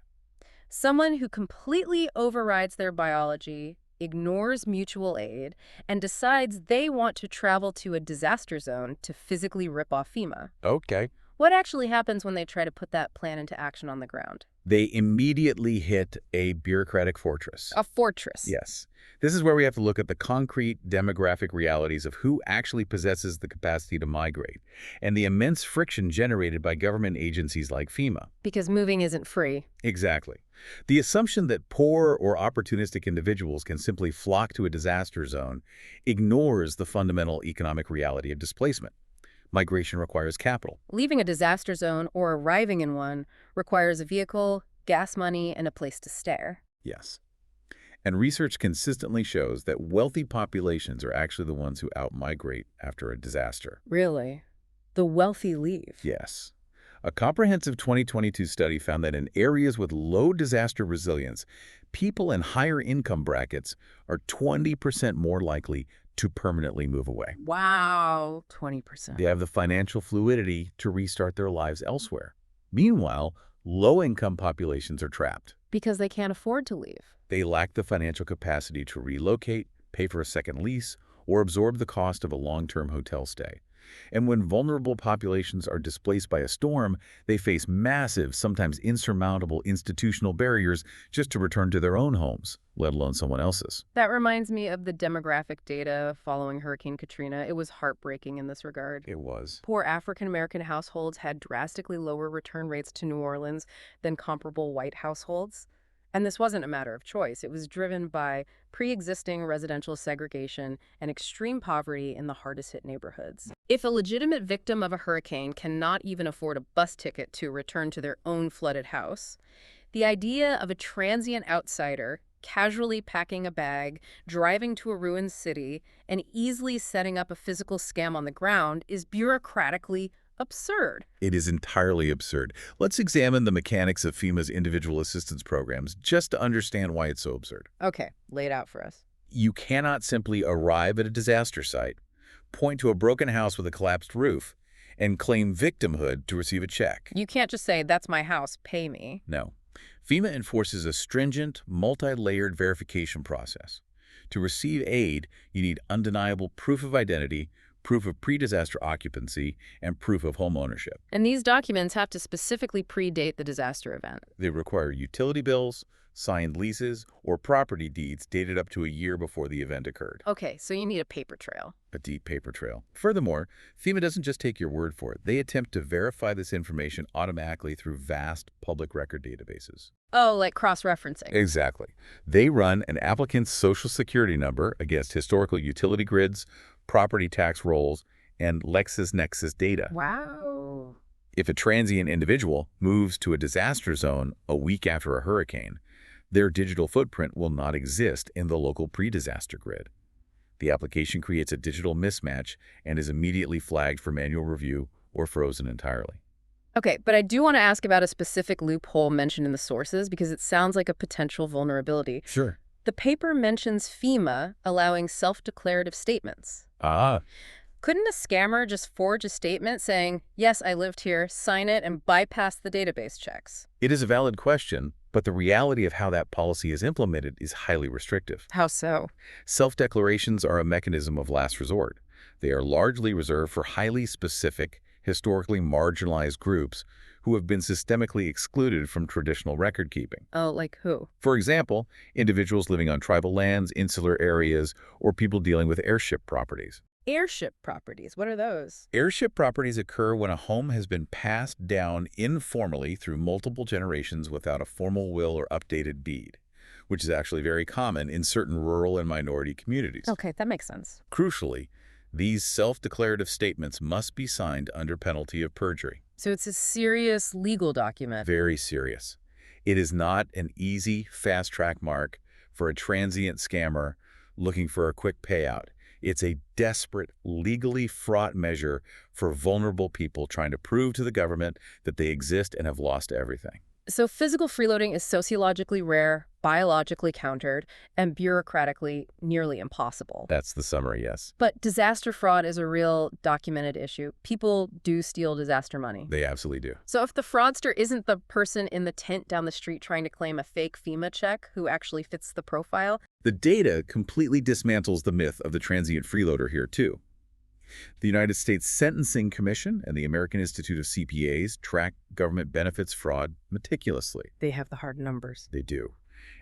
[SPEAKER 1] Someone who completely overrides their biology, ignores mutual aid, and decides they want to travel to a disaster zone to physically rip off FEMA.
[SPEAKER 2] Okay.
[SPEAKER 1] What actually happens when they try to put that plan into action on the ground?
[SPEAKER 2] They immediately hit a bureaucratic fortress.
[SPEAKER 1] A fortress.
[SPEAKER 2] Yes. This is where we have to look at the concrete demographic realities of who actually possesses the capacity to migrate and the immense friction generated by government agencies like FEMA.
[SPEAKER 1] Because moving isn't free.
[SPEAKER 2] Exactly. The assumption that poor or opportunistic individuals can simply flock to a disaster zone ignores the fundamental economic reality of displacement. Migration requires capital.
[SPEAKER 1] Leaving a disaster zone or arriving in one requires a vehicle, gas money, and a place to stay.
[SPEAKER 2] Yes. And research consistently shows that wealthy populations are actually the ones who out-migrate after a disaster.
[SPEAKER 1] Really? The wealthy leave?
[SPEAKER 2] Yes. A comprehensive 2022 study found that in areas with low disaster resilience, people in higher income brackets are 20% more likely to permanently move away.
[SPEAKER 1] Wow, 20%.
[SPEAKER 2] They have the financial fluidity to restart their lives elsewhere. Meanwhile, low-income populations are trapped.
[SPEAKER 1] Because they can't afford to leave.
[SPEAKER 2] They lack the financial capacity to relocate, pay for a second lease, or absorb the cost of a long-term hotel stay. And when vulnerable populations are displaced by a storm, they face massive, sometimes insurmountable institutional barriers just to return to their own homes, let alone someone else's.
[SPEAKER 1] That reminds me of the demographic data following Hurricane Katrina. It was heartbreaking in this regard.
[SPEAKER 2] It was.
[SPEAKER 1] Poor African-American households had drastically lower return rates to New Orleans than comparable white households. And this wasn't a matter of choice. It was driven by pre-existing residential segregation and extreme poverty in the hardest-hit neighborhoods. If a legitimate victim of a hurricane cannot even afford a bus ticket to return to their own flooded house, the idea of a transient outsider casually packing a bag, driving to a ruined city, and easily setting up a physical scam on the ground is bureaucratically absurd.
[SPEAKER 2] It is entirely absurd. Let's examine the mechanics of FEMA's individual assistance programs just to understand why it's so absurd.
[SPEAKER 1] Okay, lay it out for us.
[SPEAKER 2] You cannot simply arrive at a disaster site, point to a broken house with a collapsed roof, and claim victimhood to receive a check.
[SPEAKER 1] You can't just say, "That's my house, pay me."
[SPEAKER 2] No. FEMA enforces a stringent, multi-layered verification process. To receive aid, you need undeniable proof of identity, proof of pre-disaster occupancy, and proof of home ownership.
[SPEAKER 1] And these documents have to specifically predate the disaster event.
[SPEAKER 2] They require utility bills, signed leases, or property deeds dated up to a year before the event occurred.
[SPEAKER 1] Okay, so you need a paper trail.
[SPEAKER 2] A deep paper trail. Furthermore, FEMA doesn't just take your word for it. They attempt to verify this information automatically through vast public record databases.
[SPEAKER 1] Oh, like cross-referencing.
[SPEAKER 2] Exactly. They run an applicant's social security number against historical utility grids, property tax rolls, and LexisNexis data.
[SPEAKER 1] Wow.
[SPEAKER 2] If a transient individual moves to a disaster zone a week after a hurricane, their digital footprint will not exist in the local pre-disaster grid. The application creates a digital mismatch and is immediately flagged for manual review or frozen entirely.
[SPEAKER 1] Okay, but I do want to ask about a specific loophole mentioned in the sources because it sounds like a potential vulnerability.
[SPEAKER 2] Sure.
[SPEAKER 1] The paper mentions FEMA allowing self-declarative statements.
[SPEAKER 2] Ah.
[SPEAKER 1] Couldn't a scammer just forge a statement saying, "Yes, I lived here," sign it, and bypass the database checks?
[SPEAKER 2] It is a valid question, but the reality of how that policy is implemented is highly restrictive.
[SPEAKER 1] How so?
[SPEAKER 2] Self-declarations are a mechanism of last resort. They are largely reserved for highly specific, historically marginalized groups who have been systemically excluded from traditional record-keeping.
[SPEAKER 1] Oh, like who?
[SPEAKER 2] For example, individuals living on tribal lands, insular areas, or people dealing with airship properties.
[SPEAKER 1] Airship properties, what are those?
[SPEAKER 2] Heirship properties occur when a home has been passed down informally through multiple generations without a formal will or updated deed, which is actually very common in certain rural and minority communities.
[SPEAKER 1] Okay, that makes sense.
[SPEAKER 2] Crucially, these self-declarative statements must be signed under penalty of perjury.
[SPEAKER 1] So it's a serious legal document.
[SPEAKER 2] Very serious. It is not an easy, fast-track mark for a transient scammer looking for a quick payout. It's a desperate, legally fraught measure for vulnerable people trying to prove to the government that they exist and have lost everything.
[SPEAKER 1] So physical freeloading is sociologically rare, biologically countered, and bureaucratically nearly impossible.
[SPEAKER 2] That's the summary, yes.
[SPEAKER 1] But disaster fraud is a real documented issue. People do steal disaster money.
[SPEAKER 2] They absolutely do.
[SPEAKER 1] So if the fraudster isn't the person in the tent down the street trying to claim a fake FEMA check who actually fits the profile,
[SPEAKER 2] The data completely dismantles the myth of the transient freeloader here, too. The United States Sentencing Commission and the American Institute of CPAs track government benefits fraud meticulously.
[SPEAKER 1] they have the hard numbers.
[SPEAKER 2] They do.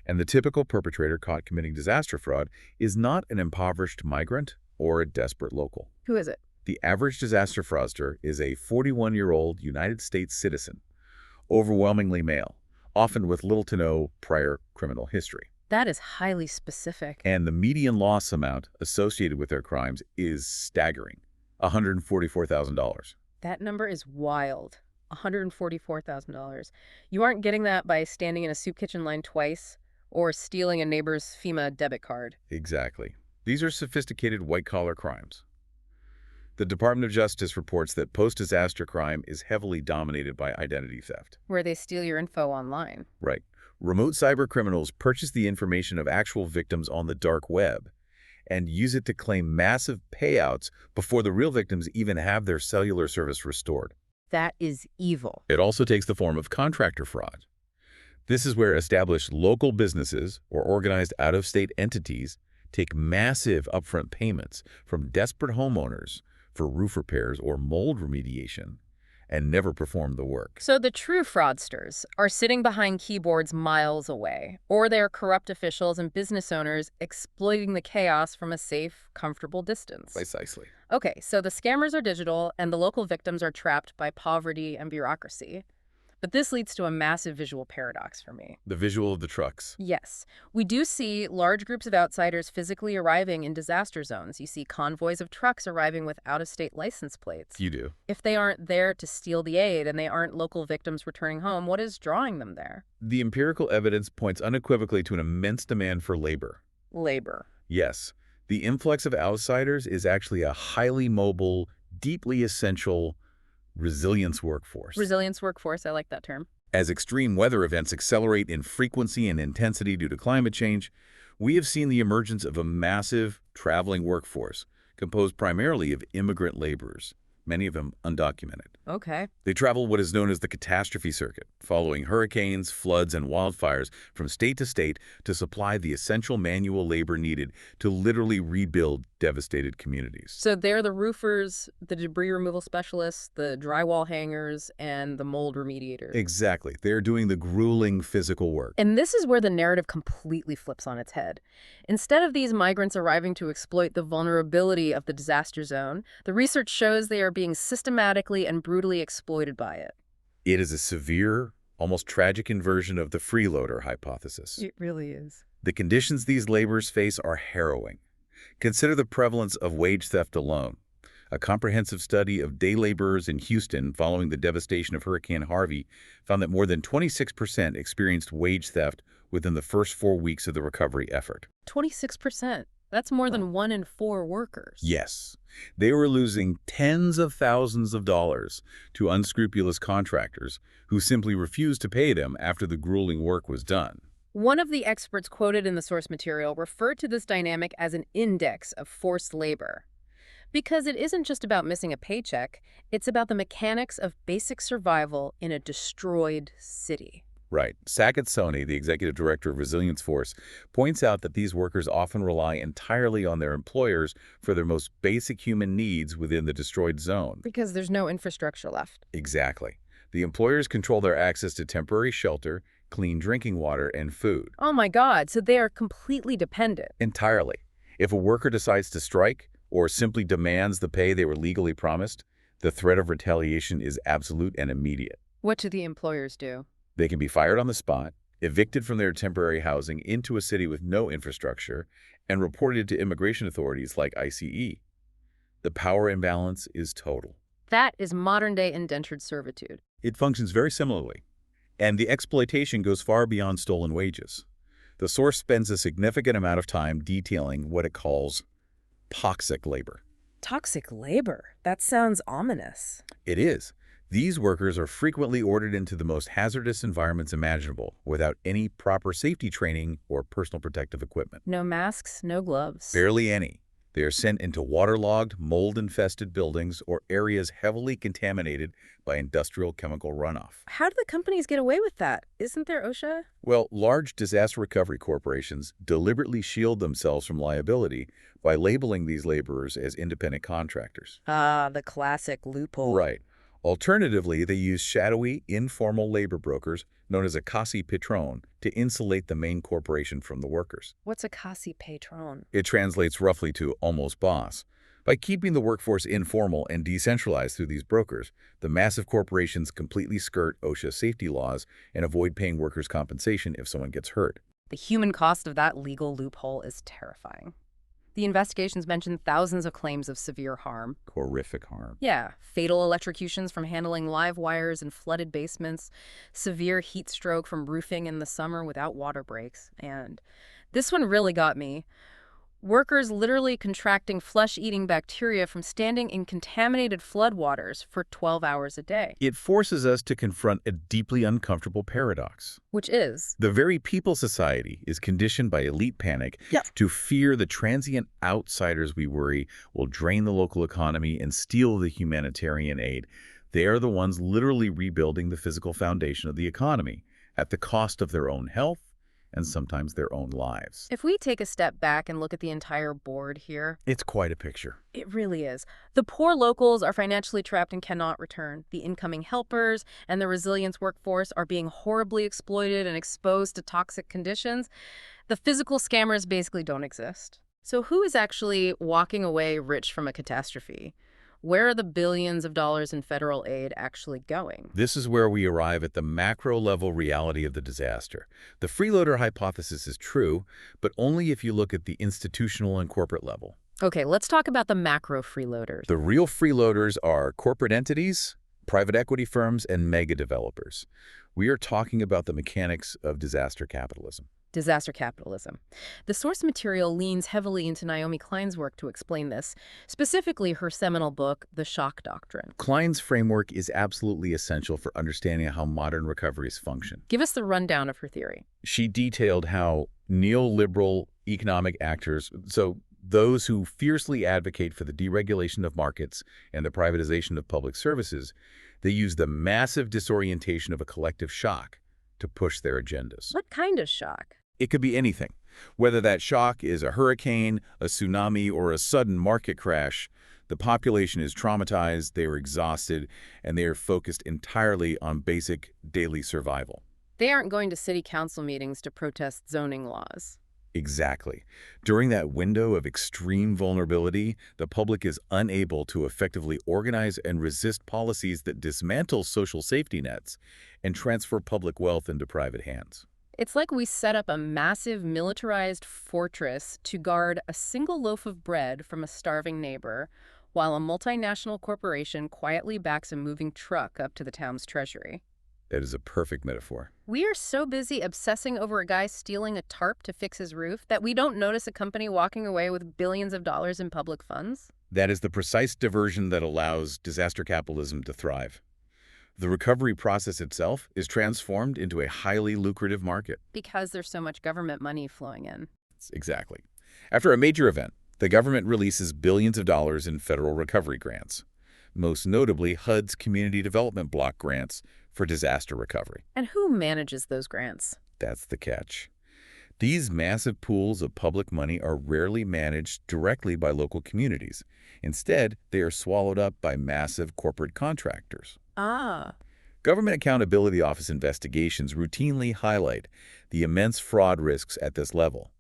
[SPEAKER 2] And the typical perpetrator caught committing disaster fraud is not an impoverished migrant or a desperate local.
[SPEAKER 1] Who is it?
[SPEAKER 2] The average disaster fraudster is a 41-year-old United States citizen, overwhelmingly male, often with little to no prior criminal history.
[SPEAKER 1] That is highly specific.
[SPEAKER 2] And the median loss amount associated with their crimes is staggering, $144,000.
[SPEAKER 1] That number is wild. $144,000. You aren't getting that by standing in a soup kitchen line twice or stealing a neighbor's FEMA debit card.
[SPEAKER 2] Exactly. These are sophisticated white-collar crimes. The Department of Justice reports that post-disaster crime is heavily dominated by identity theft.
[SPEAKER 1] Where they steal your info online.
[SPEAKER 2] Right. Remote cyber criminals purchase the information of actual victims on the dark web and use it to claim massive payouts before the real victims even have their cellular service restored.
[SPEAKER 1] That is evil.
[SPEAKER 2] It also takes the form of contractor fraud. This is where established local businesses or organized out-of-state entities take massive upfront payments from desperate homeowners for roof repairs or mold remediation and never perform the work.
[SPEAKER 1] So the true fraudsters are sitting behind keyboards miles away, or they're corrupt officials and business owners exploiting the chaos from a safe, comfortable distance.
[SPEAKER 2] Precisely.
[SPEAKER 1] Okay, so the scammers are digital and the local victims are trapped by poverty and bureaucracy. But this leads to a massive visual paradox for me.
[SPEAKER 2] The visual of the trucks.
[SPEAKER 1] Yes, we do see large groups of outsiders physically arriving in disaster zones. You see convoys of trucks arriving with out-of-state license plates.
[SPEAKER 2] You do.
[SPEAKER 1] If they aren't there to steal the aid and they aren't local victims returning home, what is drawing them there?
[SPEAKER 2] The empirical evidence points unequivocally to an immense demand for labor.
[SPEAKER 1] Labor.
[SPEAKER 2] Yes, the influx of outsiders is actually a highly mobile, deeply essential resilience workforce.
[SPEAKER 1] Resilience workforce, I like that term.
[SPEAKER 2] As extreme weather events accelerate in frequency and intensity due to climate change, we have seen the emergence of a massive traveling workforce composed primarily of immigrant laborers, many of them undocumented.
[SPEAKER 1] Okay.
[SPEAKER 2] They travel what is known as the catastrophe circuit, following hurricanes, floods, and wildfires from state to state to supply the essential manual labor needed to literally rebuild devastated communities.
[SPEAKER 1] So they're the roofers, the debris removal specialists, the drywall hangers, and the mold remediators.
[SPEAKER 2] Exactly. They're doing the grueling physical work.
[SPEAKER 1] And this is where the narrative completely flips on its head. Instead of these migrants arriving to exploit the vulnerability of the disaster zone, the research shows they are being systematically and brutally exploited by it.
[SPEAKER 2] It is a severe, almost tragic inversion of the freeloader hypothesis.
[SPEAKER 1] It really is.
[SPEAKER 2] The conditions these laborers face are harrowing. Consider the prevalence of wage theft alone. A comprehensive study of day laborers in Houston following the devastation of Hurricane Harvey found that more than 26% experienced wage theft within the first 4 weeks of the recovery effort.
[SPEAKER 1] 26%. That's more than 1 in 4 workers.
[SPEAKER 2] Yes. They were losing tens of thousands of dollars to unscrupulous contractors who simply refused to pay them after the grueling work was done.
[SPEAKER 1] One of the experts quoted in the source material referred to this dynamic as an index of forced labor. Because it isn't just about missing a paycheck, it's about the mechanics of basic survival in a destroyed city.
[SPEAKER 2] Right. Saket Soni, the executive director of Resilience Force, points out that these workers often rely entirely on their employers for their most basic human needs within the destroyed zone.
[SPEAKER 1] Because there's no infrastructure left.
[SPEAKER 2] Exactly. The employers control their access to temporary shelter, clean drinking water, and food.
[SPEAKER 1] Oh my God, so they are completely dependent.
[SPEAKER 2] Entirely. If a worker decides to strike, or simply demands the pay they were legally promised, the threat of retaliation is absolute and immediate.
[SPEAKER 1] What do the employers do?
[SPEAKER 2] They can be fired on the spot, evicted from their temporary housing into a city with no infrastructure, and reported to immigration authorities like ICE. The power imbalance is total.
[SPEAKER 1] That is modern-day indentured servitude.
[SPEAKER 2] It functions very similarly, and the exploitation goes far beyond stolen wages. The source spends a significant amount of time detailing what it calls toxic labor.
[SPEAKER 1] Toxic labor? That sounds ominous.
[SPEAKER 2] It is. These workers are frequently ordered into the most hazardous environments imaginable without any proper safety training or personal protective equipment.
[SPEAKER 1] No masks, no gloves.
[SPEAKER 2] Barely any. They are sent into waterlogged, mold-infested buildings or areas heavily contaminated by industrial chemical runoff.
[SPEAKER 1] How do the companies get away with that? Isn't there OSHA?
[SPEAKER 2] Well, large disaster recovery corporations deliberately shield themselves from liability by labeling these laborers as independent contractors.
[SPEAKER 1] Ah, the classic loophole.
[SPEAKER 2] Right. Alternatively, they use shadowy, informal labor brokers known as a casi patron to insulate the main corporation from the workers.
[SPEAKER 1] What's a casi patron?
[SPEAKER 2] It translates roughly to almost boss. By keeping the workforce informal and decentralized through these brokers, the massive corporations completely skirt OSHA safety laws and avoid paying workers compensation if someone gets hurt.
[SPEAKER 1] The human cost of that legal loophole is terrifying. The investigations mentioned thousands of claims of severe harm.
[SPEAKER 2] Horrific harm.
[SPEAKER 1] Yeah, fatal electrocutions from handling live wires in flooded basements, severe heat stroke from roofing in the summer without water breaks, and this one really got me. Workers literally contracting flesh-eating bacteria from standing in contaminated floodwaters for 12 hours a day.
[SPEAKER 2] It forces us to confront a deeply uncomfortable paradox.
[SPEAKER 1] Which is?
[SPEAKER 2] The very people society is conditioned by elite panic to fear the transient outsiders we worry will drain the local economy and steal the humanitarian aid. They are the ones literally rebuilding the physical foundation of the economy at the cost of their own health and sometimes their own lives.
[SPEAKER 1] If we take a step back and look at the entire board here,
[SPEAKER 2] It's quite a picture.
[SPEAKER 1] it really is. The poor locals are financially trapped and cannot return. The incoming helpers and the resilience workforce are being horribly exploited and exposed to toxic conditions. The physical scammers basically don't exist. So who is actually walking away rich from a catastrophe? Where are the billions of dollars in federal aid actually going?
[SPEAKER 2] This is where we arrive at the macro-level reality of the disaster. The freeloader hypothesis is true, but only if you look at the institutional and corporate level.
[SPEAKER 1] Okay, let's talk about the macro freeloaders.
[SPEAKER 2] The real freeloaders are corporate entities, private equity firms, and mega developers. We are talking about the mechanics of disaster capitalism.
[SPEAKER 1] Disaster capitalism. The source material leans heavily into Naomi Klein's work to explain this, specifically her seminal book, The Shock Doctrine.
[SPEAKER 2] Klein's framework is absolutely essential for understanding how modern recoveries function.
[SPEAKER 1] Give us the rundown of her theory.
[SPEAKER 2] She detailed how neoliberal economic actors, so those who fiercely advocate for the deregulation of markets and the privatization of public services, they use the massive disorientation of a collective shock to push their agendas.
[SPEAKER 1] What kind of shock?
[SPEAKER 2] It could be anything. Whether that shock is a hurricane, a tsunami, or a sudden market crash, the population is traumatized, they are exhausted, and they are focused entirely on basic daily survival.
[SPEAKER 1] They aren't going to city council meetings to protest zoning laws.
[SPEAKER 2] Exactly. During that window of extreme vulnerability, the public is unable to effectively organize and resist policies that dismantle social safety nets and transfer public wealth into private hands.
[SPEAKER 1] It's like we set up a massive militarized fortress to guard a single loaf of bread from a starving neighbor, while a multinational corporation quietly backs a moving truck up to the town's treasury.
[SPEAKER 2] That is a perfect metaphor.
[SPEAKER 1] We are so busy obsessing over a guy stealing a tarp to fix his roof that we don't notice a company walking away with billions of dollars in public funds.
[SPEAKER 2] That is the precise diversion that allows disaster capitalism to thrive. The recovery process itself is transformed into a highly lucrative market.
[SPEAKER 1] Because there's so much government money flowing in.
[SPEAKER 2] Exactly. After a major event, the government releases billions of dollars in federal recovery grants, most notably HUD's Community Development Block grants for disaster recovery.
[SPEAKER 1] And who manages those grants?
[SPEAKER 2] That's the catch. These massive pools of public money are rarely managed directly by local communities. Instead, they are swallowed up by massive corporate contractors.
[SPEAKER 1] Ah.
[SPEAKER 2] Government Accountability Office investigations routinely highlight the immense fraud risks at this level.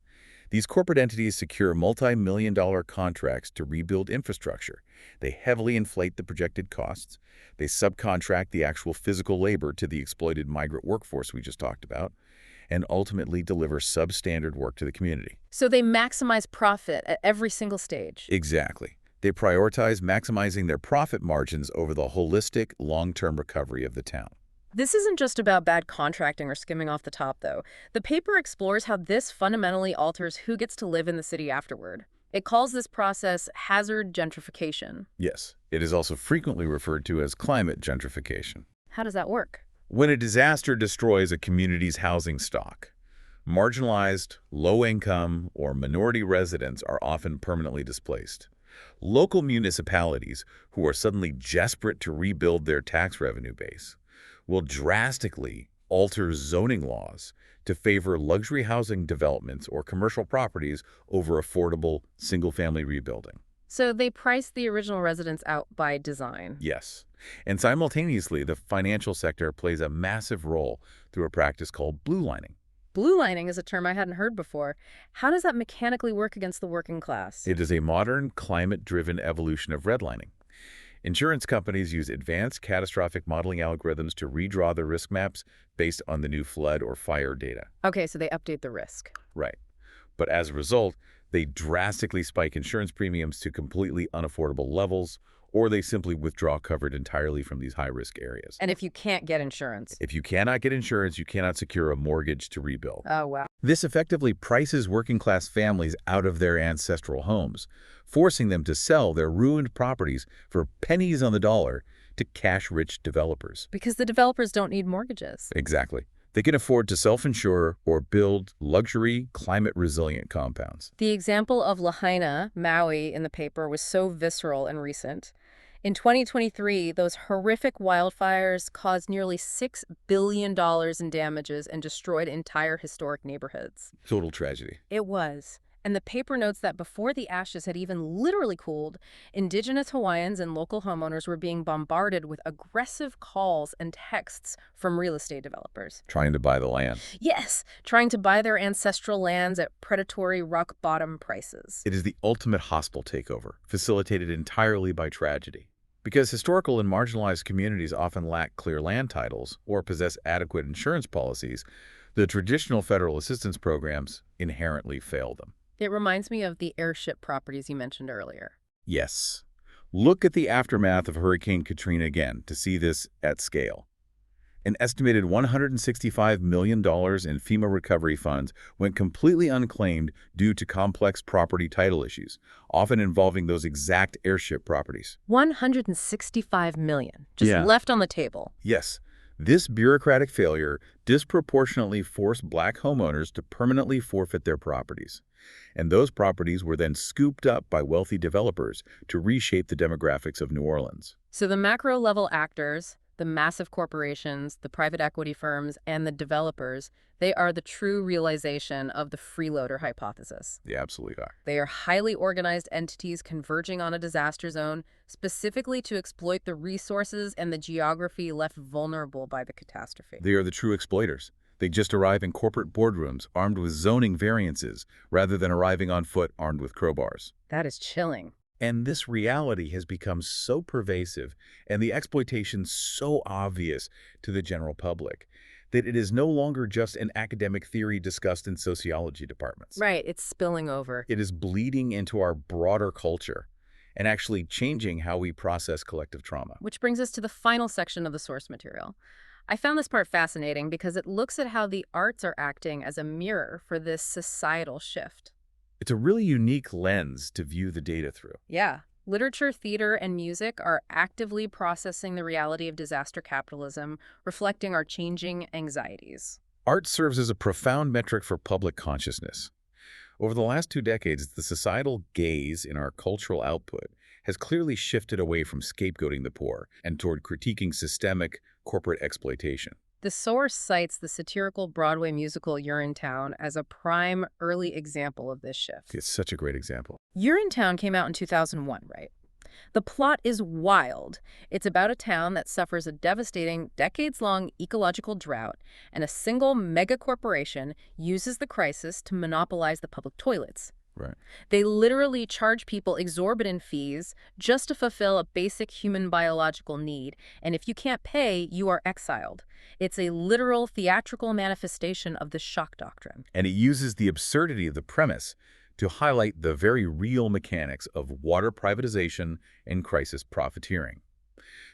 [SPEAKER 2] These corporate entities secure multi-million-dollar contracts to rebuild infrastructure. They heavily inflate the projected costs. They subcontract the actual physical labor to the exploited migrant workforce we just talked about, and ultimately deliver substandard work to the community.
[SPEAKER 1] So they maximize profit at every single stage.
[SPEAKER 2] Exactly. They prioritize maximizing their profit margins over the holistic, long-term recovery of the town.
[SPEAKER 1] This isn't just about bad contracting or skimming off the top, though. The paper explores how this fundamentally alters who gets to live in the city afterward. It calls this process hazard gentrification.
[SPEAKER 2] Yes, it is also frequently referred to as climate gentrification.
[SPEAKER 1] How does that work?
[SPEAKER 2] When a disaster destroys a community's housing stock, marginalized, low-income, or minority residents are often permanently displaced. Local municipalities, who are suddenly desperate to rebuild their tax revenue base, will drastically alter zoning laws to favor luxury housing developments or commercial properties over affordable single-family rebuilding.
[SPEAKER 1] So they price the original residents out by design.
[SPEAKER 2] Yes. And simultaneously, the financial sector plays a massive role through a practice called blue lining.
[SPEAKER 1] Blue lining is a term I hadn't heard before. How does that mechanically work against the working class?
[SPEAKER 2] It is a modern, climate-driven evolution of redlining. Insurance companies use advanced catastrophic modeling algorithms to redraw the risk maps based on the new flood or fire data.
[SPEAKER 1] Okay, so they update the risk.
[SPEAKER 2] Right. But as a result, they drastically spike insurance premiums to completely unaffordable levels, or they simply withdraw coverage entirely from these high-risk areas.
[SPEAKER 1] And if you can't get insurance?
[SPEAKER 2] If you cannot get insurance, you cannot secure a mortgage to rebuild.
[SPEAKER 1] Oh, wow.
[SPEAKER 2] This effectively prices working-class families out of their ancestral homes, forcing them to sell their ruined properties for pennies on the dollar to cash-rich developers.
[SPEAKER 1] Because the developers don't need mortgages.
[SPEAKER 2] Exactly. They can afford to self-insure or build luxury, climate-resilient compounds.
[SPEAKER 1] The example of Lahaina, Maui, in the paper was so visceral and recent. In 2023, those horrific wildfires caused nearly $6 billion in damages and destroyed entire historic neighborhoods.
[SPEAKER 2] Total tragedy.
[SPEAKER 1] It was. And the paper notes that before the ashes had even literally cooled, indigenous Hawaiians and local homeowners were being bombarded with aggressive calls and texts from real estate developers.
[SPEAKER 2] Trying to buy the land.
[SPEAKER 1] Yes, trying to buy their ancestral lands at predatory rock-bottom prices.
[SPEAKER 2] It is the ultimate hostile takeover, facilitated entirely by tragedy. Because historical and marginalized communities often lack clear land titles or possess adequate insurance policies, the traditional federal assistance programs inherently fail them.
[SPEAKER 1] It reminds me of the airship properties you mentioned earlier.
[SPEAKER 2] Yes. Look at the aftermath of Hurricane Katrina again to see this at scale. An estimated $165 million in FEMA recovery funds went completely unclaimed due to complex property title issues, often involving those exact airship properties.
[SPEAKER 1] $165 million, just left on the table.
[SPEAKER 2] Yes. This bureaucratic failure disproportionately forced Black homeowners to permanently forfeit their properties. And those properties were then scooped up by wealthy developers to reshape the demographics of New Orleans.
[SPEAKER 1] So the macro-level actors, the massive corporations, the private equity firms, and the developers, they are the true realization of the freeloader hypothesis.
[SPEAKER 2] They absolutely are.
[SPEAKER 1] They are highly organized entities converging on a disaster zone, specifically to exploit the resources and the geography left vulnerable by the catastrophe.
[SPEAKER 2] They are the true exploiters. They just arrive in corporate boardrooms armed with zoning variances rather than arriving on foot armed with crowbars.
[SPEAKER 1] That is chilling.
[SPEAKER 2] And this reality has become so pervasive and the exploitation so obvious to the general public that it is no longer just an academic theory discussed in sociology departments.
[SPEAKER 1] Right, it's spilling over.
[SPEAKER 2] It is bleeding into our broader culture and actually changing how we process collective trauma.
[SPEAKER 1] Which brings us to the final section of the source material. I found this part fascinating because it looks at how the arts are acting as a mirror for this societal shift.
[SPEAKER 2] It's a really unique lens to view the data through.
[SPEAKER 1] Yeah. Literature, theater, and music are actively processing the reality of disaster capitalism, reflecting our changing anxieties.
[SPEAKER 2] Art serves as a profound metric for public consciousness. Over the last 2 decades, the societal gaze in our cultural output has clearly shifted away from scapegoating the poor and toward critiquing systemic corporate exploitation.
[SPEAKER 1] The source cites the satirical Broadway musical Urinetown as a prime early example of this shift.
[SPEAKER 2] It's such a great example.
[SPEAKER 1] Urinetown came out in 2001, right? The plot is wild. It's about a town that suffers a devastating, decades-long ecological drought, and a single mega-corporation uses the crisis to monopolize the public toilets.
[SPEAKER 2] Right.
[SPEAKER 1] They literally charge people exorbitant fees just to fulfill a basic human biological need, and if you can't pay, you are exiled. It's a literal theatrical manifestation of the shock doctrine.
[SPEAKER 2] And it uses the absurdity of the premise to highlight the very real mechanics of water privatization and crisis profiteering.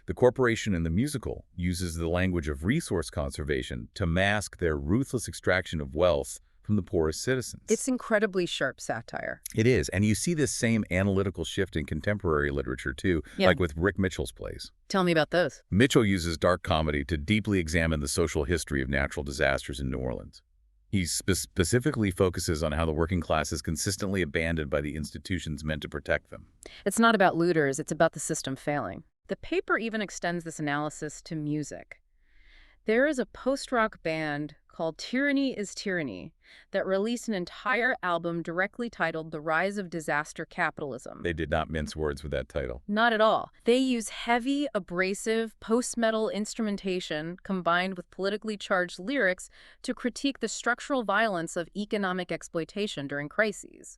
[SPEAKER 2] The corporation in the musical uses the language of resource conservation to mask their ruthless extraction of wealth from the poorest citizens.
[SPEAKER 1] It's incredibly sharp satire.
[SPEAKER 2] It is, and you see this same analytical shift in contemporary literature too,
[SPEAKER 1] Yeah.
[SPEAKER 2] like with Rick Mitchell's plays.
[SPEAKER 1] Tell me about those.
[SPEAKER 2] Mitchell uses dark comedy to deeply examine the social history of natural disasters in New Orleans. He specifically focuses on how the working class is consistently abandoned by the institutions meant to protect them.
[SPEAKER 1] It's not about looters, it's about the system failing. The paper even extends this analysis to music. There is a post-rock band called Tyranny is Tyranny that released an entire album directly titled The Rise of Disaster Capitalism.
[SPEAKER 2] They did not mince words with that title.
[SPEAKER 1] Not at all. They use heavy, abrasive, post-metal instrumentation combined with politically charged lyrics to critique the structural violence of economic exploitation during crises.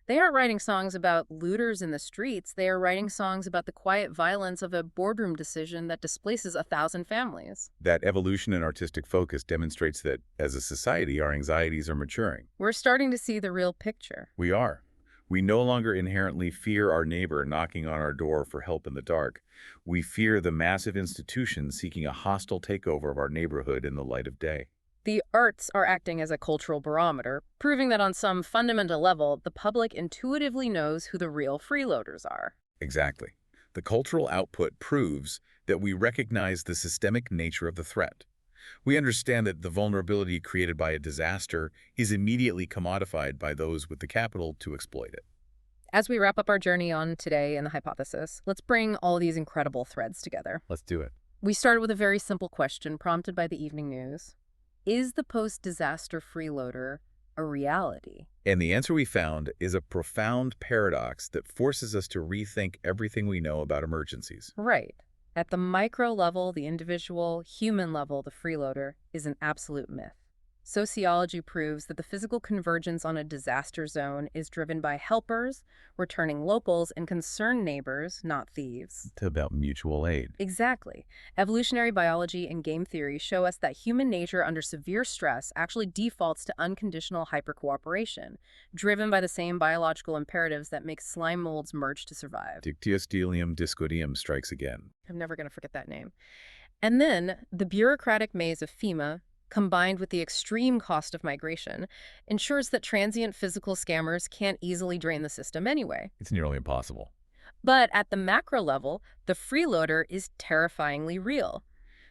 [SPEAKER 1] They aren't writing songs about looters in the streets. They are writing songs about the quiet violence of a boardroom decision that displaces 1,000 families.
[SPEAKER 2] That evolution in artistic focus demonstrates that, as a society, our anxieties are maturing.
[SPEAKER 1] We're starting to see the real picture.
[SPEAKER 2] We are. We no longer inherently fear our neighbor knocking on our door for help in the dark. We fear the massive institutions seeking a hostile takeover of our neighborhood in the light of day.
[SPEAKER 1] The arts are acting as a cultural barometer, proving that on some fundamental level, the public intuitively knows who the real freeloaders are.
[SPEAKER 2] Exactly. The cultural output proves that we recognize the systemic nature of the threat. We understand that the vulnerability created by a disaster is immediately commodified by those with the capital to exploit it.
[SPEAKER 1] As we wrap up our journey on today in the hypothesis, let's bring all these incredible threads together.
[SPEAKER 2] Let's do it.
[SPEAKER 1] We started with a very simple question prompted by the evening news. Is the post-disaster freeloader a reality?
[SPEAKER 2] And the answer we found is a profound paradox that forces us to rethink everything we know about emergencies.
[SPEAKER 1] Right. At the micro level, the individual, human level, the freeloader is an absolute myth. Sociology proves that the physical convergence on a disaster zone is driven by helpers, returning locals, and concerned neighbors, not thieves.
[SPEAKER 2] It's about mutual aid.
[SPEAKER 1] Exactly. Evolutionary biology and game theory show us that human nature under severe stress actually defaults to unconditional hypercooperation, driven by the same biological imperatives that make slime molds merge to survive.
[SPEAKER 2] Dictyostelium discoideum strikes again.
[SPEAKER 1] I'm never going to forget that name. And then the bureaucratic maze of FEMA, combined with the extreme cost of migration, ensures that transient physical scammers can't easily drain the system anyway.
[SPEAKER 2] It's nearly impossible.
[SPEAKER 1] But at the macro level, the freeloader is terrifyingly real.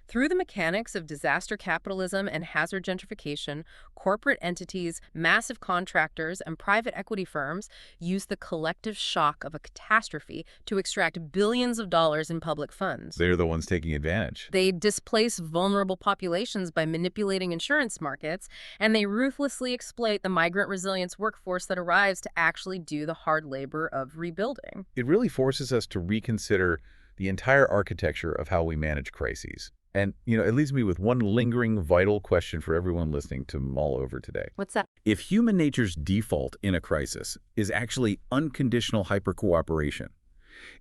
[SPEAKER 1] Through the mechanics of disaster capitalism and hazard gentrification, corporate entities, massive contractors, and private equity firms use the collective shock of a catastrophe to extract billions of dollars in public funds.
[SPEAKER 2] They're the ones taking advantage.
[SPEAKER 1] They displace vulnerable populations by manipulating insurance markets, and they ruthlessly exploit the migrant resilience workforce that arrives to actually do the hard labor of rebuilding.
[SPEAKER 2] It really forces us to reconsider the entire architecture of how we manage crises. And, it leaves me with one lingering, vital question for everyone listening to mull over today.
[SPEAKER 1] What's that?
[SPEAKER 2] If human nature's default in a crisis is actually unconditional hypercooperation,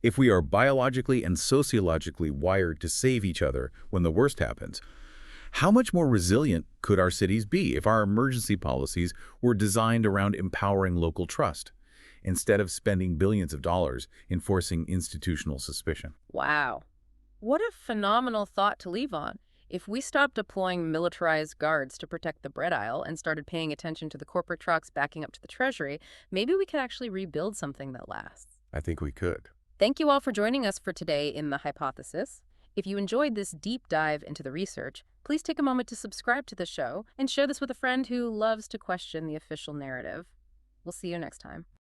[SPEAKER 2] if we are biologically and sociologically wired to save each other when the worst happens, how much more resilient could our cities be if our emergency policies were designed around empowering local trust, instead of spending billions of dollars enforcing institutional suspicion?
[SPEAKER 1] Wow. What a phenomenal thought to leave on. If we stopped deploying militarized guards to protect the bread aisle and started paying attention to the corporate trucks backing up to the Treasury, maybe we could actually rebuild something that lasts.
[SPEAKER 2] I think we could.
[SPEAKER 1] Thank you all for joining us for today in The Hypothesis. If you enjoyed this deep dive into the research, please take a moment to subscribe to the show and share this with a friend who loves to question the official narrative. We'll see you next time.